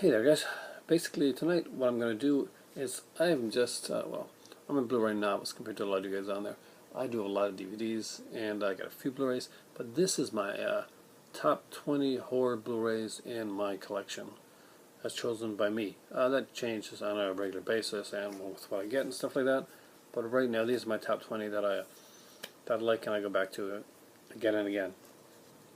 Hey there guys, basically tonight what I'm going to do is I'm just, I'm a Blu-ray novice compared to a lot of you guys on there. I do a lot of DVDs and I got a few Blu-rays, but this is my top 20 horror Blu-rays in my collection as chosen by me. That changes on a regular basis and with what I get and stuff like that, but right now these are my top 20 that I like and I go back to it again and again.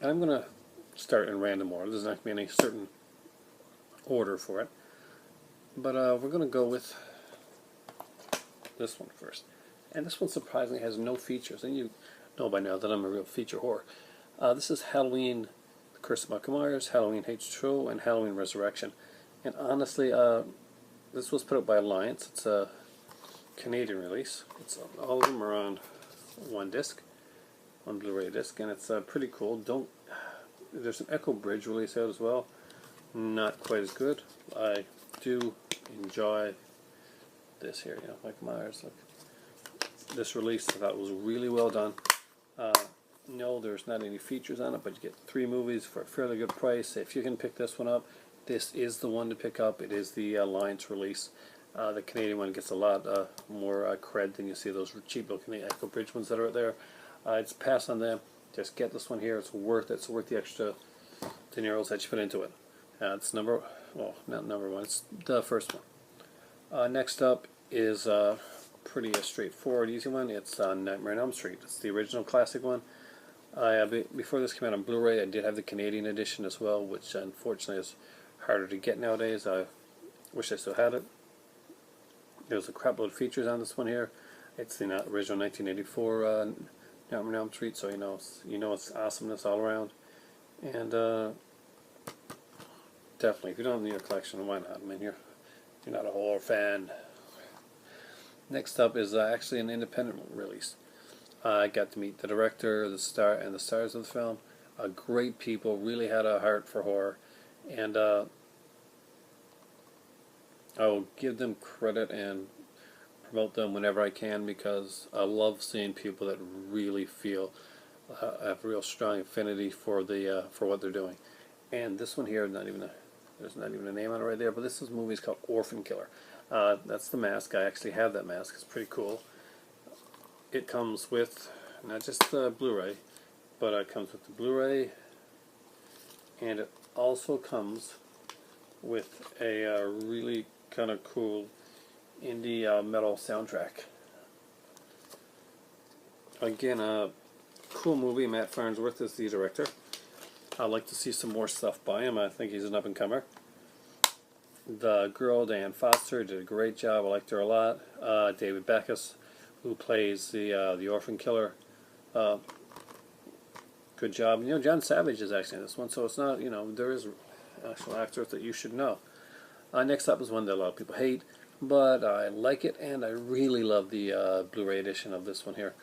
And I'm going to start in random order. There's not going to be any certain order for it, but we're going to go with this one first. And this one surprisingly has no features, and you know by now that I'm a real feature whore. This is Halloween The Curse of Michael Myers, Halloween H2O, and Halloween Resurrection. And honestly, this was put out by Alliance. It's a Canadian release. All of them are on one disc, one Blu-ray disc, and it's pretty cool. There's an Echo Bridge release out as well. Not quite as good. I do enjoy this here, Michael Myers. Look, this release I thought was really well done. No, there's not any features on it, but you get 3 movies for a fairly good price. If you can pick this one up, this is the one to pick up. It is the Alliance release. The Canadian one gets a lot more cred than you see those cheap looking Echo Bridge ones that are out there. It's pass on them. Just get this one here. It's worth it. It's worth the extra dineros that you put into it. It's not number one, it's the first one. Next up is pretty straightforward, easy one. It's Nightmare on Elm Street. It's the original classic one. Before this came out on Blu-ray, I did have the Canadian edition as well, which unfortunately is harder to get nowadays. I wish I still had it. There's a crap load of features on this one here. It's the original 1984 Nightmare on Elm Street, so you know it's awesomeness all around. And definitely, if you don't need a collection, why not? I mean, you're not a horror fan. Next up is actually an independent release. I got to meet the director, the stars of the film. Great people, really had a heart for horror, and I will give them credit and promote them whenever I can, because I love seeing people that really feel have a real strong affinity for what they're doing. And this one here, there's not even a name on it right there, but this movie is called Orphan Killer. That's the mask. I actually have that mask. It's pretty cool. It comes with not just the Blu-ray, but it comes with the Blu-ray, and it also comes with a really kind of cool indie metal soundtrack. Again, a cool movie. Matt Farnsworth is the director. I'd like to see some more stuff by him. I think he's an up-and-comer. The girl, Diane Foster, did a great job. I liked her a lot. David Backus, who plays the Orphan Killer, good job. John Savage is actually in this one, so it's not, there is actual actors that you should know. Next up is one that a lot of people hate, but I like it, and I really love the Blu-ray edition of this one here.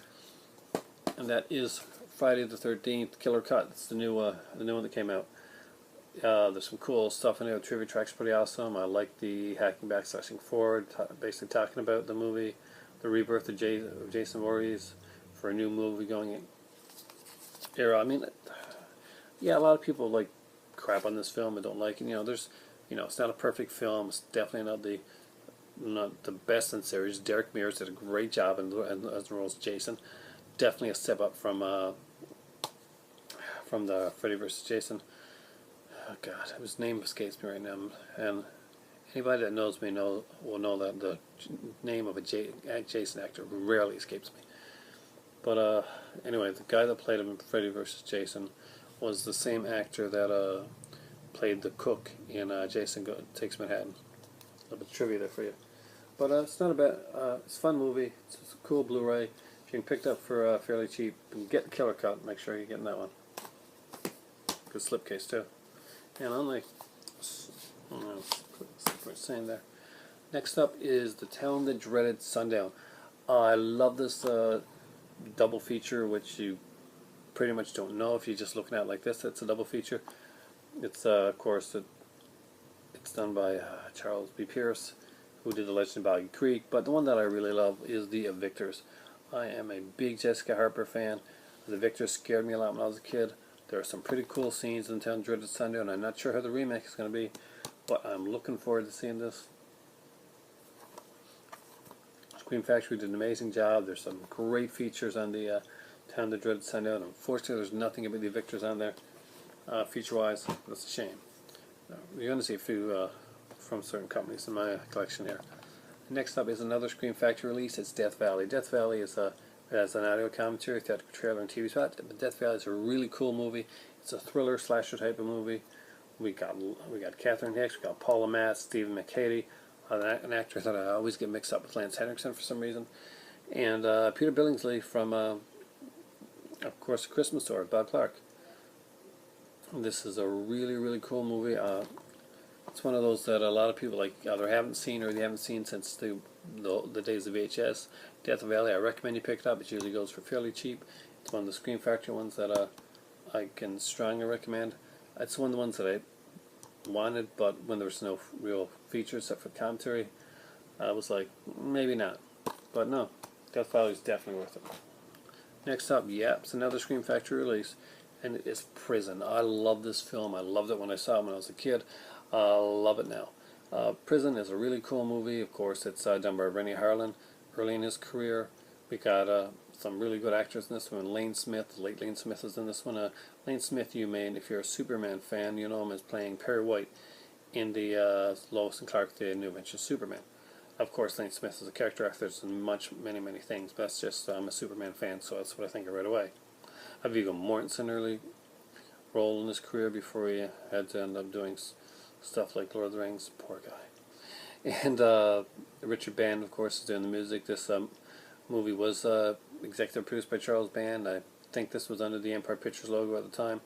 And that is Friday the 13th Killer Cut. It's the new one that came out. There's some cool stuff in there. The trivia track's pretty awesome. I like the hacking back, slashing forward, basically talking about the movie, the rebirth of Jason Voorhees for a new movie going era. I mean, yeah, a lot of people like crap on this film and don't like it. It's not a perfect film. It's definitely not the best in the series. Derek Mears did a great job as the role of Jason. Definitely a step up from the Freddy vs. Jason. Oh God, his name escapes me right now. And anybody that knows me will know that the name of a Jason actor rarely escapes me. But anyway, the guy that played him in Freddy vs. Jason was the same actor that played the cook in Jason Takes Manhattan. A little bit of trivia there for you. But it's not a bad, it's a fun movie. It's a cool Blu-ray. If you can pick it up for fairly cheap, and get the Killer Cut, make sure you're getting that one. Good slipcase too. And unlike, saying there. Next up is The Town That Dreaded Sundown. I love this double feature, which you pretty much don't know if you're just looking at it like this. It's a double feature. It's of course it's done by Charles B. Pierce, who did The Legend of Boggy Creek. But the one that I really love is The Evictors. I am a big Jessica Harper fan. The Evictors scared me a lot when I was a kid. There are some pretty cool scenes in Town Dreaded Sundown. I'm not sure how the remake is going to be, but I'm looking forward to seeing this. Scream Factory did an amazing job. There's some great features on the Town the Dread sent out. Unfortunately, there's nothing about the Evictors on there, feature-wise. That's a shame. You're going to see a few from certain companies in my collection here. Next up is another Scream Factory release. It's Death Valley. Death Valley is it has an audio commentary, theatrical trailer, and TV spot. But Death Valley is a really cool movie. It's a thriller slasher type of movie. We got Catherine Hicks, we got Paula Matt, Stephen McHattie, an actor that I always get mixed up with Lance Henriksen for some reason, and Peter Billingsley from, of course, The Christmas Story, Bob Clark. This is a really, really cool movie. It's one of those that a lot of people either haven't seen or they haven't seen since the days of VHS. Death Valley, I recommend you pick it up. It usually goes for fairly cheap. It's one of the Scream Factory ones that I can strongly recommend. It's one of the ones that I wanted, but when there was no real features except for commentary, I was like, maybe not. But no, Death Valley is definitely worth it. Next up, it's another Scream Factory release, and it is Prison. I love this film. I loved it when I saw it when I was a kid. I love it now. Prison is a really cool movie. Of course, it's done by Rennie Harlan early in his career. We got some really good actors in this one. Lane Smith, the late Lane Smith is in this one. Lane Smith, if you're a Superman fan, you know him as playing Perry White in the Lois and Clark, the New Adventures of Superman. Of course, Lane Smith is a character actor in many things, but that's just, I'm a Superman fan, so that's what I think of right away. Viggo Mortensen early role in his career before he had to end up doing stuff like Lord of the Rings. Poor guy. And Richard Band, of course, is doing the music. This movie was executive produced by Charles Band. I think this was under the Empire Pictures logo at the time.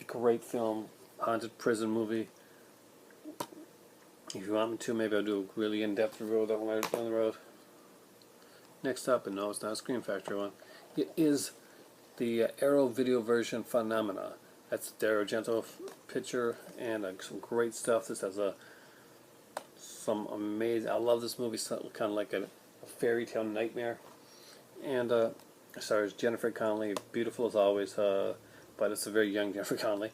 Great film, haunted prison movie. If you want me to, maybe I'll do a really in-depth review of that one down the road. Next up, and no, it's not a Scream Factory one, it is the Arrow video version Phenomena. That's Dario Argento picture, and some great stuff. This has some amazing. I love this movie. It's kind of like a fairy tale nightmare, and stars Jennifer Connelly, beautiful as always, but it's a very young Jennifer Connelly.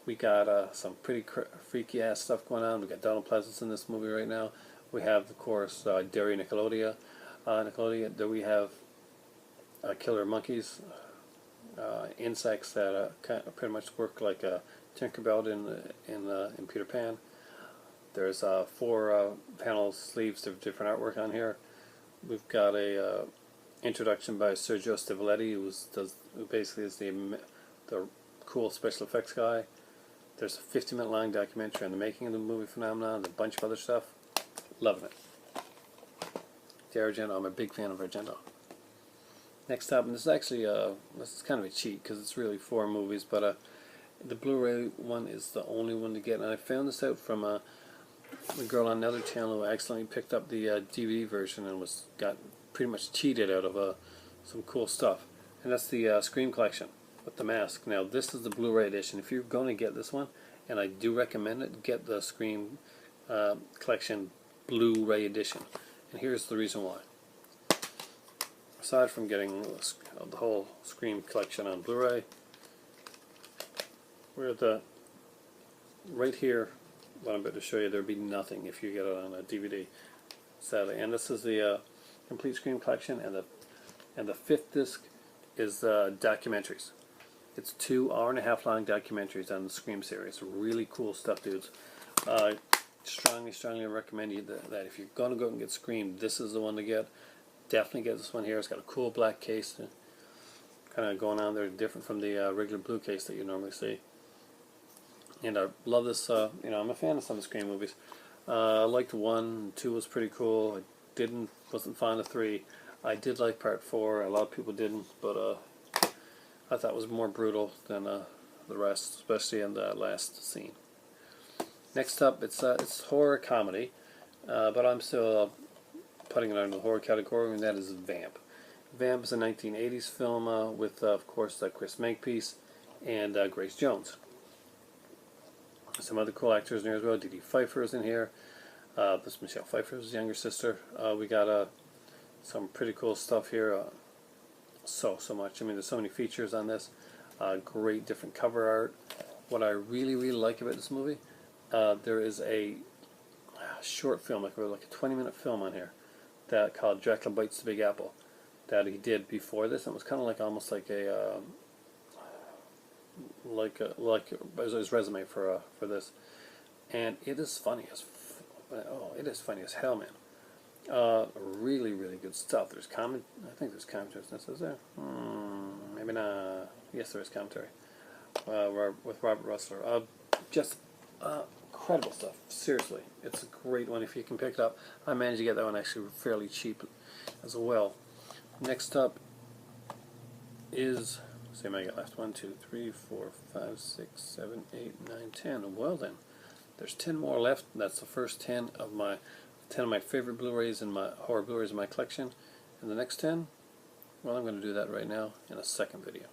We got some pretty freaky ass stuff going on. We got Donald Pleasance in this movie right now. We have, of course, Derry Nickelodeon. There we have killer monkeys, insects that kind of pretty much work like a Tinkerbell in Peter Pan. There's 4 panel sleeves of different artwork on here. We've got a introduction by Sergio Stivoletti, who basically is the cool special effects guy. There's a 50-minute long documentary on the making of the movie Phenomenon and a bunch of other stuff. Loving it. Argento, I'm a big fan of Argento. Next up, and this is actually this is kind of a cheat because it's really 4 movies, but the Blu-ray one is the only one to get, and I found this out from a girl on another channel who accidentally picked up the DVD version and got pretty much cheated out of some cool stuff, and that's the Scream collection with the mask. Now this is the Blu-ray edition. If you're going to get this one, and I do recommend it, get the Scream collection Blu-ray edition, and here's the reason why. Aside from getting the whole Scream collection on Blu-ray, we're at right here, what I'm about to show you, there'd be nothing if you get it on a DVD, sadly. And this is the complete Scream collection, and the 5th disc is documentaries. It's 2 hour-and-a-half long documentaries on the Scream series. Really cool stuff, dudes. Strongly recommend you that if you're going to go and get Scream, this is the one to get. Definitely get this one here. It's got a cool black case, kind of going on there, different from the regular blue case that you normally see. And I love this. I'm a fan of some of the Scream movies. I liked 1, 2 was pretty cool. I wasn't fond of 3. I did like Part 4. A lot of people didn't, but I thought it was more brutal than the rest, especially in the last scene. Next up, it's horror comedy, but I'm still putting it under the horror category, and that is Vamp. Vamp is a 1980s film with, of course, Chris Makepeace and Grace Jones. Some other cool actors in here as well. Dee Dee Pfeiffer is in here. This is Michelle Pfeiffer's younger sister. We got some pretty cool stuff here. So much. I mean, there's so many features on this. Great different cover art. What what I really, really like about this movie, there is a short film, like a 20-minute film on here, that called Dracula Bites the Big Apple, that he did before this. It was kind of like almost like a his resume for this, and it is funny as it is funny as hell, man. Really, really good stuff. There's comment. I think there's commentary. Is there? Maybe not. Yes, there is commentary with Robert Russler. Just incredible stuff. Seriously, it's a great one if you can pick it up. I managed to get that one actually fairly cheap as well. Next up is, see how many I got left. 1, 2, 3, 4, 5, 6, 7, 8, 9, 10. Well then, there's 10 more left. That's the first 10 of my favorite Blu-rays and my horror Blu-rays in my collection. And the next 10, well, I'm going to do that right now in a second video.